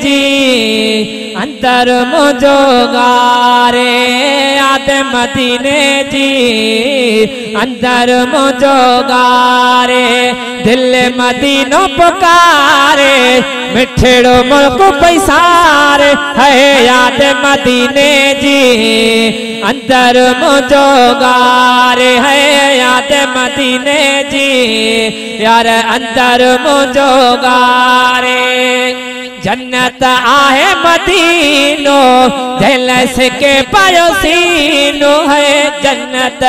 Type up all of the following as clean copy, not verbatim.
जी अंदर मुझो गारे याद मदीने जी अंदर मुझो गारे दिल मदीनो पुकारे मिठड़ो मुल्क पैसारे है याद मदीने जी अंदर मुझो गारे है याद मदीने जी यार अंदर मुझो गारे जन्नत आहे मदीनो दिलस के पड़ोसीनो है जन्नत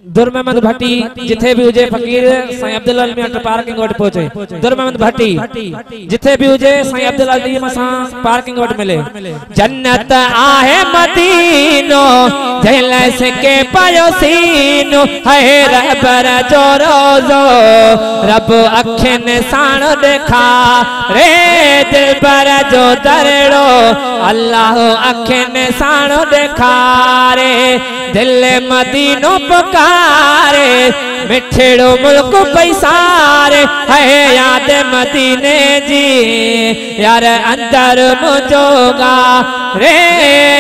दुर महमद भट्टी जिथे भी हुजे फकीर साईं अब्दुल्ला मियां पार्किंग वट पहुंचे दुर महमद भट्टी जिथे भी हुजे साईं अब्दुल्ला दी मसा पार्किंग वट मिले जन्नत आहे मदीनो दिलस के पड़ोसीनो है रबर जो रोजो रब अखिन साण देखा रे दिलबर जो दरड़ो अल्लाह अखिन साण देखा रे दिल मदीनो पुकारे मिठड़ो मुल्क पैसारे है याद मदीने जी यार अंदर मुझो गारे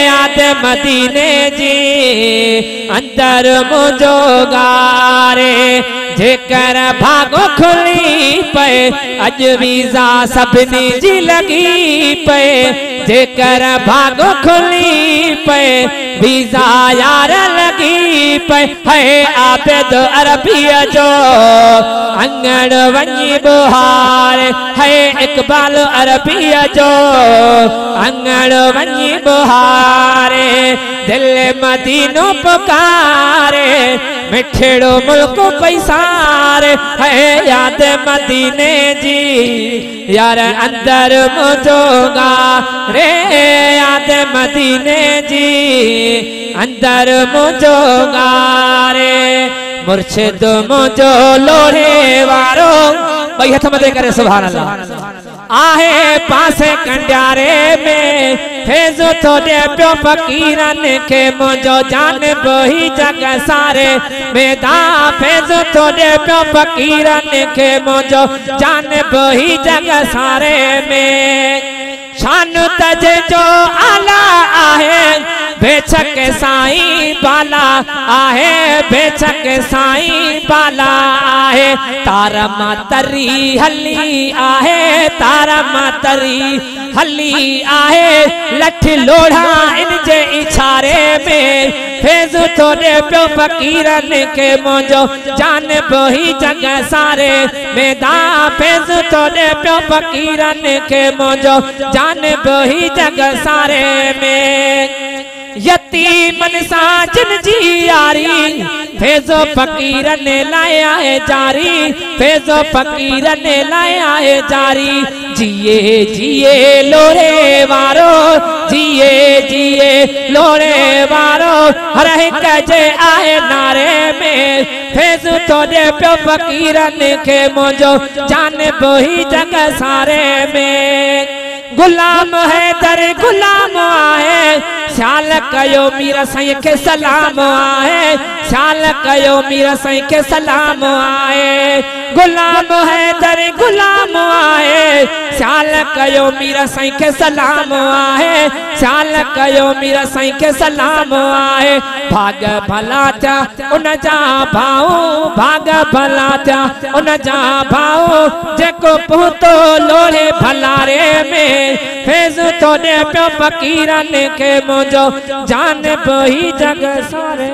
याद मदीने जी अंदर मुझो गारे जेकर भागो खुली पे अज वीजा सबनी जी लगी पे जेकर भागो खुली पे वीजा यार लगी पे है आबिद अरबिया जो अंगण वनी बुहार है इकबाल अरबिया जो अंगण वनी बुहारे दिल मदीनो पुकारे मिठड़ो मुल्क पैसारे है याद मदीने जी यार अंदर मुझो गारे याद मदीने जी अंदर मुझो गारे मुर्शिद मुझो लोढ़े वारो भाई हथ मथे करे सुभान अल्लाह आहे पासे कंडारे में फेज़ो थोड़े प्यो फकीरन के मुझो जान बही जग सारे मेदा फेज़ो थोड़े प्यो फकीरन के मुझो जान बही जग सारे में शान तज जो आला आहे बेचक साईं बाला आहे बेचक साईं बाला आहे तारा मातरी हली आहे तारा मातरी हली आहे लठ लोढ़ा इनजे इशारे में फेज़ थोड़े प्यो फकीरन के मुझो जान बही जग सारे मेदा फेज़ थोड़े प्यो फकीरन के मुझो जान बही जग सारे में यतीमन साजन जी यारी फेज़ो फकीरन लाया है जारी फेज़ो फकीरन लाया है जारी जिए जिए लोरे वारो जिए जिए लोरे वारो हर एक जे आए नारे में फेज़ थोड़े प्यो फकीरन के मुझो जान बही जग सारे में गुलाम है दर गुलाम आहे शाल कयो मीरा साईं के सलाम आहे शाल कयो मीरा साईं के सलाम आहे गुलाम है दर गुलाम आहे शाल कयो मीरा साईं के सलाम आहे शाल कयो मीरा साईं के सलाम आहे भाग भला था उन जा भाऊ भाग भला था उन जा भाऊ जेको पहुतो लोढ़े भलारे में फेज़ थोड़े प्यो फकीरन के मुझो जान बही जग सारे